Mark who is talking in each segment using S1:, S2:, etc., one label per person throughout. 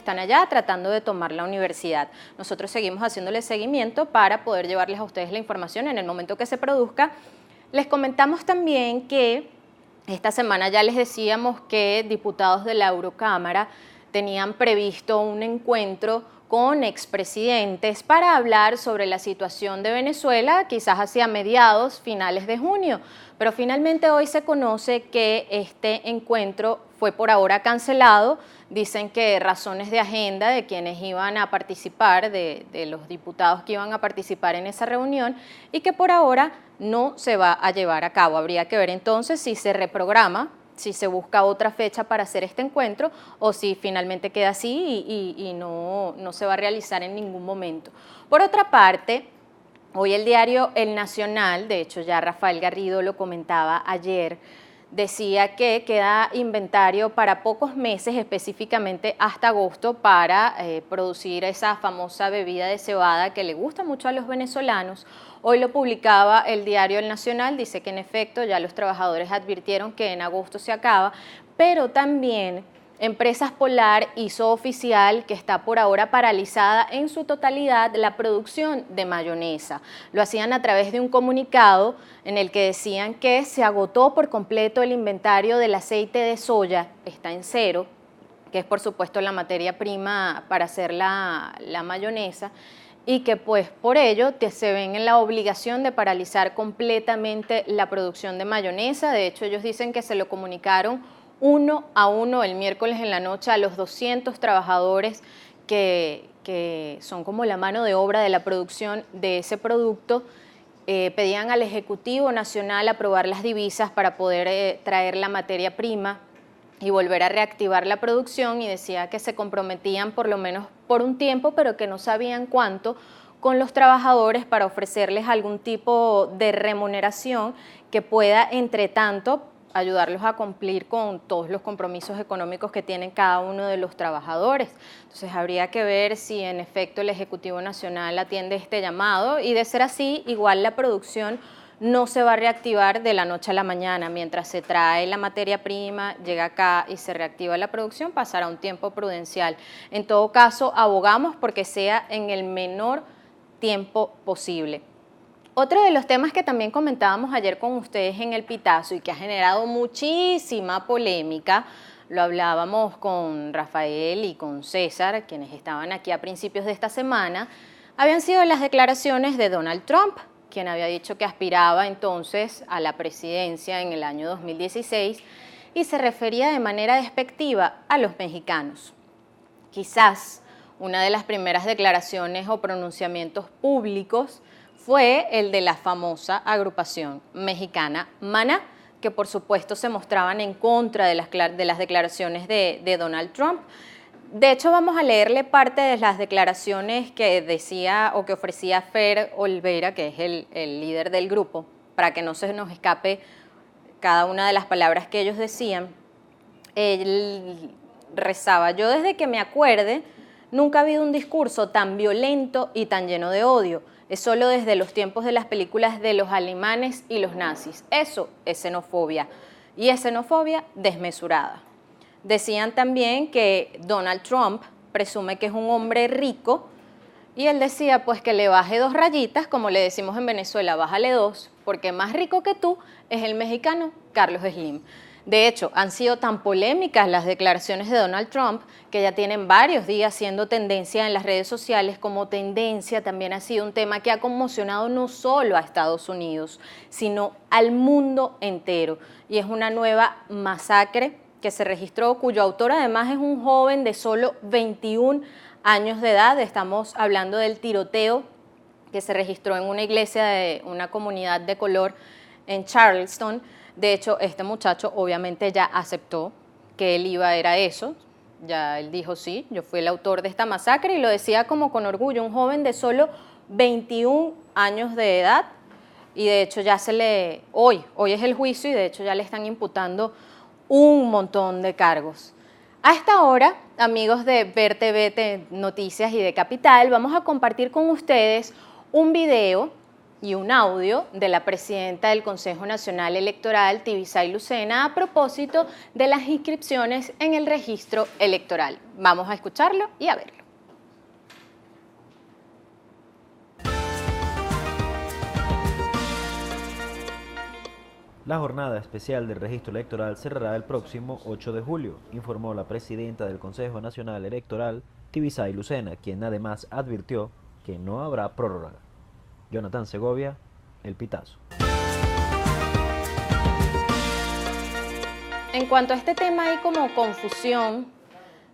S1: están allá tratando de tomar la universidad. Nosotros seguimos haciéndole seguimiento para poder llevarles a ustedes la información en el momento que se produzca. Les comentamos también que esta semana ya les decíamos que diputados de la Eurocámara tenían previsto un encuentro con expresidentes para hablar sobre la situación de Venezuela, quizás hacia mediados, finales de junio. Pero finalmente hoy se conoce que este encuentro fue por ahora cancelado. Dicen que razones de agenda de quienes iban a participar, de los diputados que iban a participar en esa reunión, y que por ahora no se va a llevar a cabo. Habría que ver entonces si se reprograma, si se busca otra fecha para hacer este encuentro o si finalmente queda así y no se va a realizar en ningún momento. Por otra parte, hoy el diario El Nacional, de hecho ya Rafael Garrido lo comentaba ayer, decía que queda inventario para pocos meses, específicamente hasta agosto, para producir esa famosa bebida de cebada que le gusta mucho a los venezolanos. Hoy lo publicaba el diario El Nacional, dice que en efecto ya los trabajadores advirtieron que en agosto se acaba, pero también Empresas Polar hizo oficial que está por ahora paralizada en su totalidad la producción de mayonesa. Lo hacían a través de un comunicado en el que decían que se agotó por completo el inventario del aceite de soya, está en cero, que es por supuesto la materia prima para hacer la mayonesa, y que pues por ello se ven en la obligación de paralizar completamente la producción de mayonesa. De hecho, ellos dicen que se lo comunicaron uno a uno el miércoles en la noche a los 200 trabajadores que son como la mano de obra de la producción de ese producto. Pedían al Ejecutivo Nacional aprobar las divisas para poder traer la materia prima y volver a reactivar la producción, y decía que se comprometían por lo menos por un tiempo, pero que no sabían cuánto, con los trabajadores para ofrecerles algún tipo de remuneración que pueda, entre tanto, ayudarlos a cumplir con todos los compromisos económicos que tienen cada uno de los trabajadores. Entonces habría que ver si en efecto el Ejecutivo Nacional atiende este llamado, y de ser así, igual la producción no se va a reactivar de la noche a la mañana. Mientras se trae la materia prima, llega acá y se reactiva la producción, pasará un tiempo prudencial. En todo caso, abogamos porque sea en el menor tiempo posible. Otro de los temas que también comentábamos ayer con ustedes en el Pitazo y que ha generado muchísima polémica, lo hablábamos con Rafael y con César, quienes estaban aquí a principios de esta semana, habían sido las declaraciones de Donald Trump, quien había dicho que aspiraba entonces a la presidencia en el año 2016 y se refería de manera despectiva a los mexicanos. Quizás una de las primeras declaraciones o pronunciamientos públicos fue el de la famosa agrupación mexicana MANA, que por supuesto se mostraban en contra de las declaraciones de Donald Trump. De hecho, vamos a leerle parte de las declaraciones que decía o que ofrecía Fer Olvera, que es el líder del grupo, para que no se nos escape cada una de las palabras que ellos decían. Él rezaba: yo desde que me acuerde nunca ha habido un discurso tan violento y tan lleno de odio. Es solo desde los tiempos de las películas de los alemanes y los nazis. Eso es xenofobia, y es xenofobia desmesurada. Decían también que Donald Trump presume que es un hombre rico, y él decía pues que le baje 2 rayitas, como le decimos en Venezuela, bájale 2, porque más rico que tú es el mexicano Carlos Slim. De hecho, han sido tan polémicas las declaraciones de Donald Trump que ya tienen varios días siendo tendencia en las redes sociales. Como tendencia también ha sido un tema que ha conmocionado no solo a Estados Unidos, sino al mundo entero. Y es una nueva masacre que se registró, cuyo autor además es un joven de solo 21 años de edad. Estamos hablando del tiroteo que se registró en una iglesia de una comunidad de color en Charleston. De hecho, este muchacho obviamente ya aceptó que él era eso. Ya él dijo: sí, yo fui el autor de esta masacre, y lo decía como con orgullo, un joven de solo 21 años de edad. Y de hecho ya hoy es el juicio, y de hecho ya le están imputando un montón de cargos. A esta hora, amigos de Ver TV Noticias y de Capital, vamos a compartir con ustedes un video, y un audio de la presidenta del Consejo Nacional Electoral, Tibisay Lucena, a propósito de las inscripciones en el registro electoral. Vamos a escucharlo y a verlo.
S2: La jornada especial del registro electoral cerrará el próximo 8 de julio, informó la presidenta del Consejo Nacional Electoral, Tibisay Lucena, quien además advirtió que no habrá prórroga. Jonathan Segovia, El Pitazo.
S1: En cuanto a este tema hay como confusión.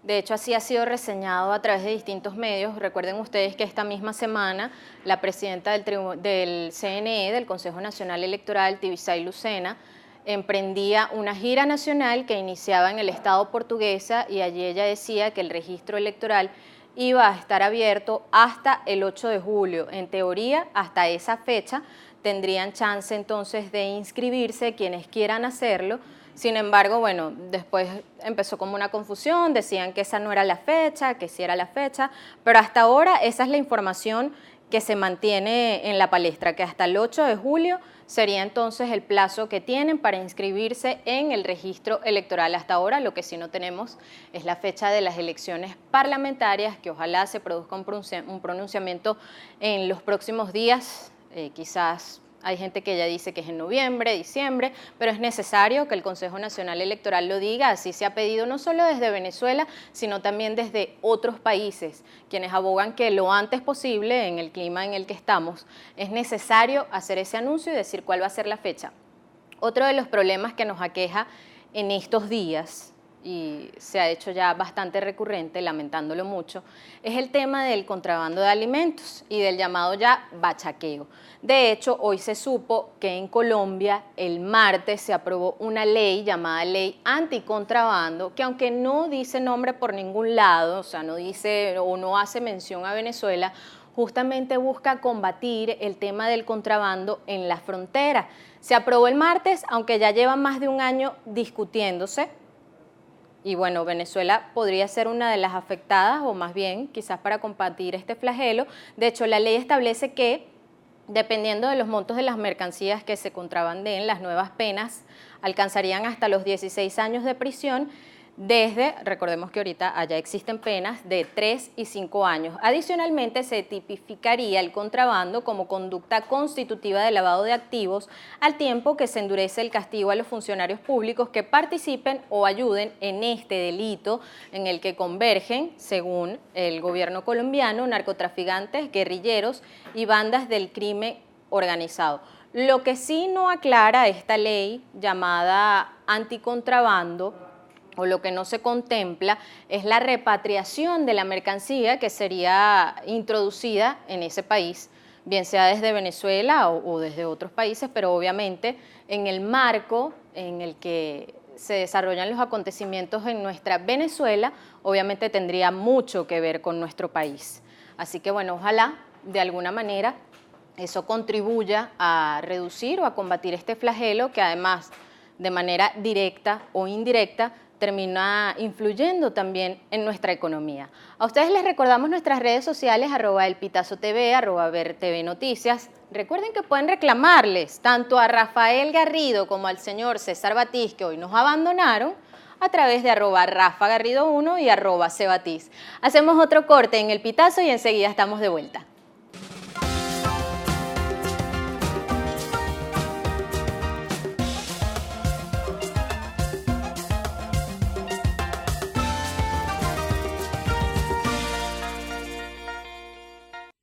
S1: De hecho, así ha sido reseñado a través de distintos medios. Recuerden ustedes que esta misma semana la presidenta del CNE, del Consejo Nacional Electoral, Tibisay Lucena, emprendía una gira nacional que iniciaba en el estado portuguesa y allí ella decía que el registro electoral iba a estar abierto hasta el 8 de julio. En teoría, hasta esa fecha tendrían chance entonces de inscribirse quienes quieran hacerlo. Sin embargo, bueno, después empezó como una confusión, decían que esa no era la fecha, que sí era la fecha, pero hasta ahora esa es la información que se mantiene en la palestra, que hasta el 8 de julio sería entonces el plazo que tienen para inscribirse en el registro electoral. Hasta ahora lo que sí no tenemos es la fecha de las elecciones parlamentarias, que ojalá se produzca un pronunciamiento en los próximos días, quizás. Hay gente que ya dice que es en noviembre, diciembre, pero es necesario que el Consejo Nacional Electoral lo diga. Así se ha pedido no solo desde Venezuela, sino también desde otros países, quienes abogan que lo antes posible, en el clima en el que estamos, es necesario hacer ese anuncio y decir cuál va a ser la fecha. Otro de los problemas que nos aqueja en estos días, y se ha hecho ya bastante recurrente, lamentándolo mucho, es el tema del contrabando de alimentos y del llamado ya bachaqueo. De hecho, hoy se supo que en Colombia el martes se aprobó una ley llamada Ley Anticontrabando, que aunque no dice nombre por ningún lado, o sea, no dice o no hace mención a Venezuela, justamente busca combatir el tema del contrabando en la frontera. Se aprobó el martes, aunque ya lleva más de un año discutiéndose. Y bueno, Venezuela podría ser una de las afectadas, o más bien, quizás para combatir este flagelo. De hecho, la ley establece que, dependiendo de los montos de las mercancías que se contrabandeen, las nuevas penas alcanzarían hasta los 16 años de prisión, recordemos que ahorita allá existen penas de 3 y 5 años. Adicionalmente, se tipificaría el contrabando como conducta constitutiva de lavado de activos, al tiempo que se endurece el castigo a los funcionarios públicos que participen o ayuden en este delito, en el que convergen, según el gobierno colombiano, narcotraficantes, guerrilleros y bandas del crimen organizado. Lo que sí no aclara esta ley llamada anticontrabando, o lo que no se contempla, es la repatriación de la mercancía que sería introducida en ese país, bien sea desde Venezuela o desde otros países, pero obviamente en el marco en el que se desarrollan los acontecimientos en nuestra Venezuela, obviamente tendría mucho que ver con nuestro país. Así que bueno, ojalá de alguna manera eso contribuya a reducir o a combatir este flagelo que además de manera directa o indirecta termina influyendo también en nuestra economía. A ustedes les recordamos nuestras redes sociales, @elpitazotv, @vertvnoticias. Recuerden que pueden reclamarles tanto a Rafael Garrido como al señor César Batiz, que hoy nos abandonaron, a través de @RafaGarrido1 y @Cebatiz. Hacemos otro corte en El Pitazo y enseguida estamos de vuelta.